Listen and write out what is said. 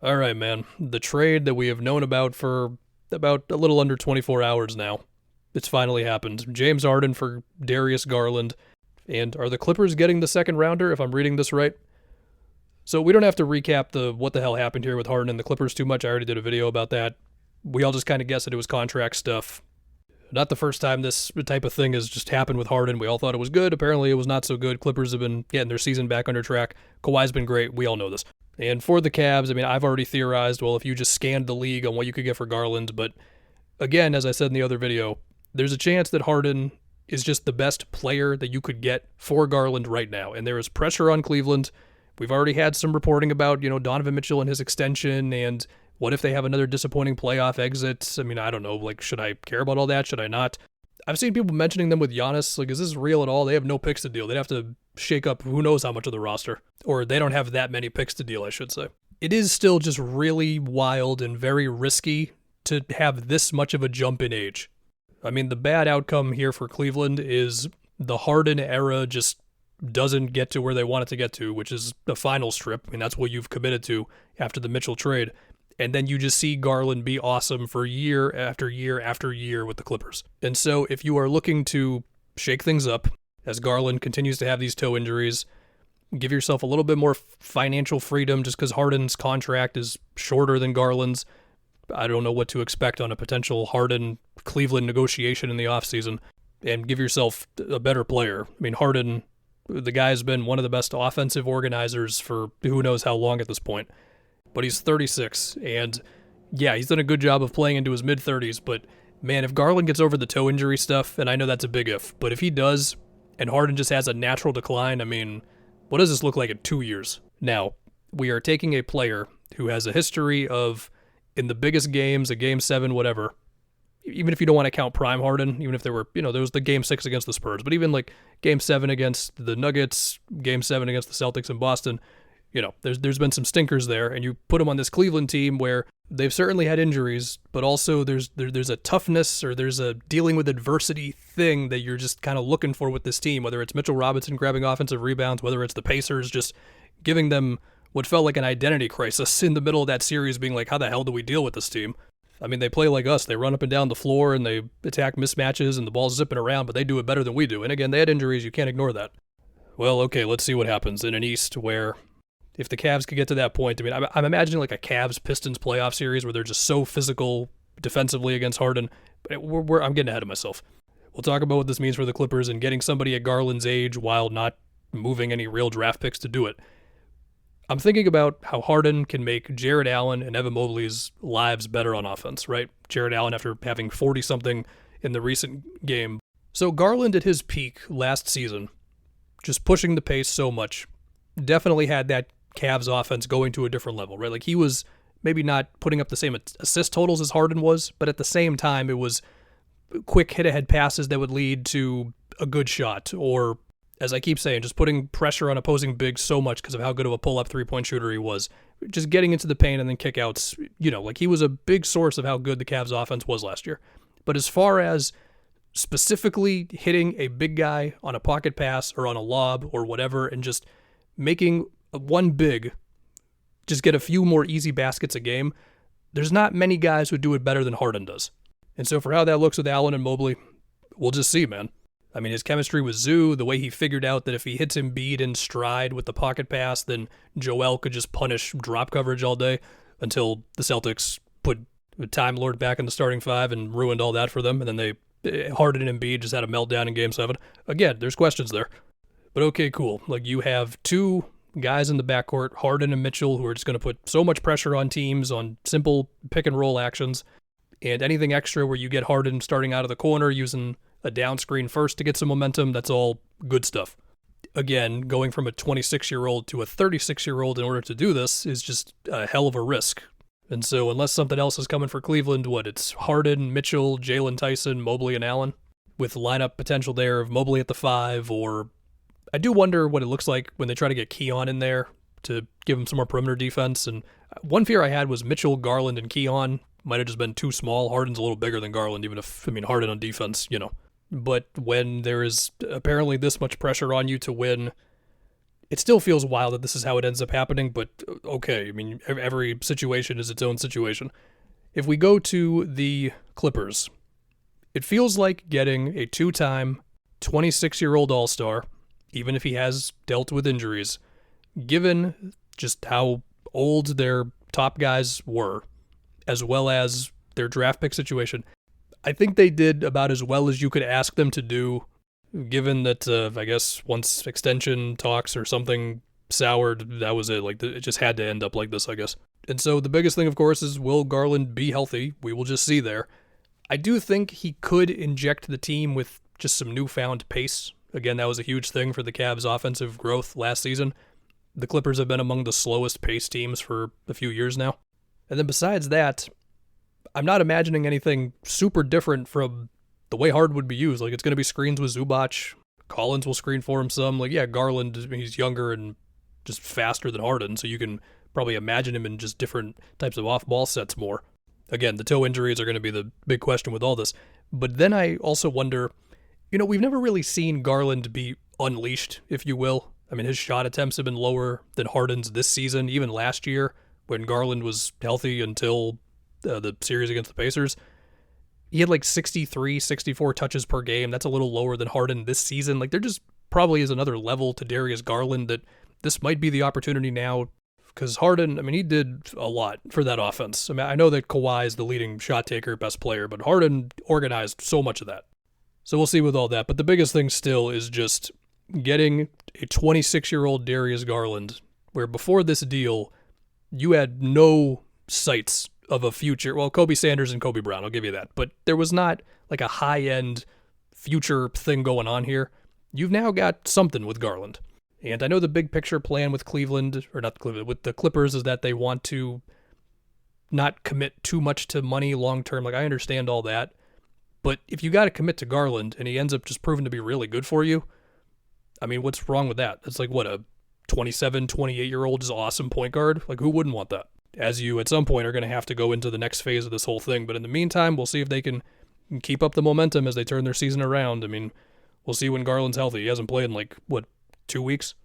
All right, man. The trade that we have known about for about a little under 24 hours now. It's finally happened. James Harden for Darius Garland. And are the Clippers getting the second rounder, if I'm reading this right? So we don't have to recap the what the hell happened here with Harden and the Clippers too much. I already did a video about that. We all just kind of guessed that it was contract stuff. Not the first time this type of thing has just happened with Harden. We all thought it was good. Apparently, it was not so good. Clippers have been getting their season back under track. Kawhi's been great. We all know this. And for the Cavs, I mean, I've already theorized, well, if you just scanned the league on what you could get for Garland, but again, as I said in the other video, there's a chance that Harden is just the best player that you could get for Garland right now. And there is pressure on Cleveland. We've already had some reporting about, Donovan Mitchell and his extension, and what if they have another disappointing playoff exit? I mean, I don't know. Like, should I care about all that? Should I not? I've seen people mentioning them with Giannis. Like, is this real at all? They have no picks to deal. They'd have to shake up who knows how much of the roster. Or they don't have that many picks to deal, I should say. It is still just really wild and very risky to have this much of a jump in age. I mean, the bad outcome here for Cleveland is the Harden era just doesn't get to where they want it to get to, which is the final strip. I mean, that's what you've committed to after the Mitchell trade. And then you just see Garland be awesome for year after year after year with the Clippers. And so if you are looking to shake things up, as Garland continues to have these toe injuries, give yourself a little bit more financial freedom just because Harden's contract is shorter than Garland's. I don't know what to expect on a potential Harden-Cleveland negotiation in the offseason, and give yourself a better player. I mean, Harden, the guy's been one of the best offensive organizers for who knows how long at this point. But he's 36, and yeah, he's done a good job of playing into his mid-30s, but man, if Garland gets over the toe injury stuff, and I know that's a big if, but if he does, and Harden just has a natural decline, I mean, what does this look like in 2 years? Now, we are taking a player who has a history of, in the biggest games, a Game 7, whatever, even if you don't want to count prime Harden, even if there were, there was the Game 6 against the Spurs, but even like Game 7 against the Nuggets, Game 7 against the Celtics in Boston, there's been some stinkers there, and you put them on this Cleveland team where they've certainly had injuries, but also there's a toughness or there's a dealing with adversity thing that you're just kind of looking for with this team, whether it's Mitchell Robinson grabbing offensive rebounds, whether it's the Pacers just giving them what felt like an identity crisis in the middle of that series, being like, how the hell do we deal with this team? I mean, they play like us. They run up and down the floor and they attack mismatches and the ball's zipping around, but they do it better than we do. And again, they had injuries. You can't ignore that. Well, okay, let's see what happens in an East where if the Cavs could get to that point, I mean, I'm imagining like a Cavs-Pistons playoff series where they're just so physical defensively against Harden. But I'm getting ahead of myself. We'll talk about what this means for the Clippers and getting somebody at Garland's age while not moving any real draft picks to do it. I'm thinking about how Harden can make Jared Allen and Evan Mobley's lives better on offense, right? Jared Allen after having 40-something in the recent game. So Garland at his peak last season, just pushing the pace so much, definitely had that Cavs offense going to a different level, right? Like he was maybe not putting up the same assist totals as Harden was, but at the same time, it was quick hit-ahead passes that would lead to a good shot, or as I keep saying, just putting pressure on opposing bigs so much because of how good of a pull-up three-point shooter he was. Just getting into the paint and then kickouts, like he was a big source of how good the Cavs offense was last year. But as far as specifically hitting a big guy on a pocket pass or on a lob or whatever and just making one big just get a few more easy baskets a game, there's not many guys who do it better than Harden does. And so for how that looks with Allen and Mobley, we'll just see, man. I mean, his chemistry with Zoo, the way he figured out that if he hits Embiid in stride with the pocket pass, then Joel could just punish drop coverage all day until the Celtics put Time Lord back in the starting five and ruined all that for them. And then Harden and Embiid just had a meltdown in Game 7. Again, there's questions there. But okay, cool. Like you have two guys in the backcourt, Harden and Mitchell, who are just going to put so much pressure on teams on simple pick and roll actions, and anything extra where you get Harden starting out of the corner using a down screen first to get some momentum, that's all good stuff. Again, going from a 26-year-old to a 36-year-old in order to do this is just a hell of a risk. And so unless something else is coming for Cleveland, it's Harden, Mitchell, Jalen Tyson, Mobley, and Allen, with lineup potential there of Mobley at the 5, or I do wonder what it looks like when they try to get Keon in there to give him some more perimeter defense. And one fear I had was Mitchell, Garland, and Keon might have just been too small. Harden's a little bigger than Garland, even if, Harden on defense, But when there is apparently this much pressure on you to win, It still feels wild that this is how it ends up happening, but okay. I mean, every situation is its own situation. If we go to the Clippers, it feels like getting a 2-time 26-year-old All-Star, even if he has dealt with injuries, given just how old their top guys were, as well as their draft pick situation. I think they did about as well as you could ask them to do, given that, I guess, once extension talks or something soured, that was it. Like, it just had to end up like this, I guess. And so the biggest thing, of course, is will Garland be healthy? We will just see there. I do think he could inject the team with just some newfound pace. Again, that was a huge thing for the Cavs' offensive growth last season. The Clippers have been among the slowest paced teams for a few years now. And then besides that, I'm not imagining anything super different from the way Harden would be used. Like, it's going to be screens with Zubac. Collins will screen for him some. Like, yeah, Garland, he's younger and just faster than Harden, so you can probably imagine him in just different types of off-ball sets more. Again, the toe injuries are going to be the big question with all this. But then I also wonder, we've never really seen Garland be unleashed, if you will. I mean, his shot attempts have been lower than Harden's this season, even last year when Garland was healthy until the series against the Pacers. He had like 63, 64 touches per game. That's a little lower than Harden this season. Like, there just probably is another level to Darius Garland that this might be the opportunity now, because Harden, I mean, he did a lot for that offense. I mean, I know that Kawhi is the leading shot taker, best player, but Harden organized so much of that. So we'll see with all that. But the biggest thing still is just getting a 26-year-old Darius Garland, where before this deal, you had no sights of a future. Well, Kobe Sanders and Kobe Brown, I'll give you that. But there was not like a high-end future thing going on here. You've now got something with Garland. And I know the big picture plan with with the Clippers is that they want to not commit too much to money long term. Like, I understand all that. But if you got to commit to Garland and he ends up just proving to be really good for you, I mean, what's wrong with that? It's like, what, a 27, 28-year-old is awesome point guard? Like, who wouldn't want that? As you, at some point, are going to have to go into the next phase of this whole thing. But in the meantime, we'll see if they can keep up the momentum as they turn their season around. I mean, we'll see when Garland's healthy. He hasn't played in, 2 weeks?